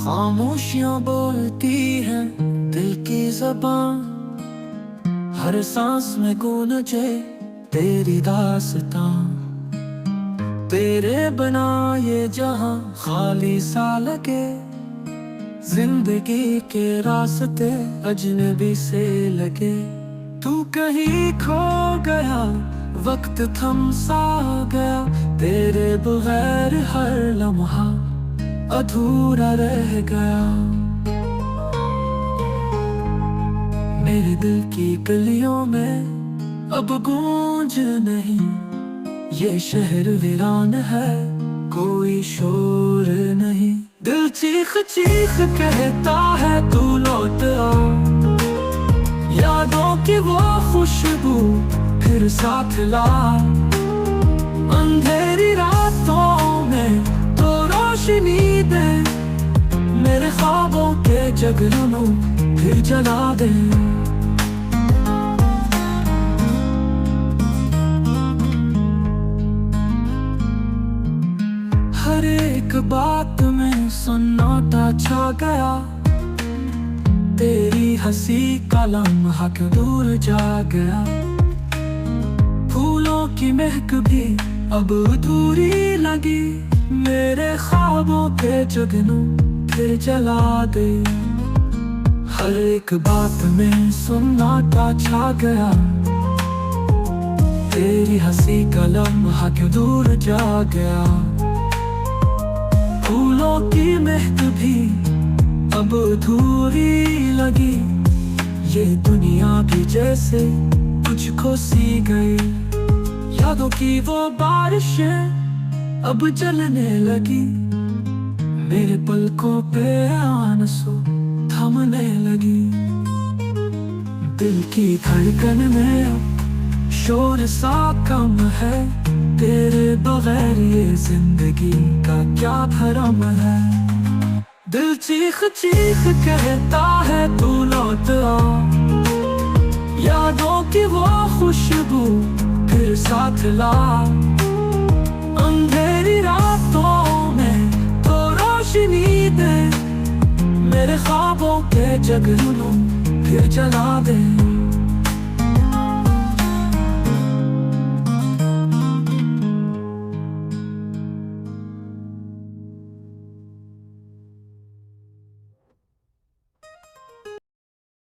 खामोशियां बोलती हैं दिल की ज़बान, हर सांस में गूंजे तेरी दास्तां। तेरे बिना ये जहां खाली सा लगे, जिंदगी के रास्ते अजनबी से लगे। तू कहीं खो गया, वक्त थम सा गया, तेरे बगैर हर लम्हा अधूरा रह गया। मेरे दिल की गलियों में अब गूंज नहीं, ये शहर वीरान है, कोई शोर नहीं। दिल चीख चीख कहता है तू लौट आ, यादों की वो खुशबू फिर साथ ला। अंधेरी रातों में तो रोशनी दे, मेरे ख्वाबों के जगनों फिर जला दे। हर एक बात में सन्नाटा छा गया, तेरी हंसी का लम्हा क्यों दूर जा गया। फूलों की महक भी अब अधूरी लगी, मेरे ख्वाबों के जगनों फिर जला दे। हर एक बात में सन्नाटा छा गया, तेरी हंसी का लम्हा क्यों दूर जा गया। फूलों की महक भी अब अधूरी लगी, ये दुनिया भी जैसे तुझको सी गई। यादों की वो बारिशें अब जलने लगी, मेरे पलकों पे आंसू थमने लगी। दिल की धड़कन में अब शोर सा कम है, तेरे बगैर ये जिंदगी का क्या भरम है। दिल चीख चीख कहता है तू लौट आ, यादों की वो खुशबू फिर साथ ला। अंधेरी रातों में तो रोशनी दे, मेरे ख्वाबों के जगनों फिर जला दे।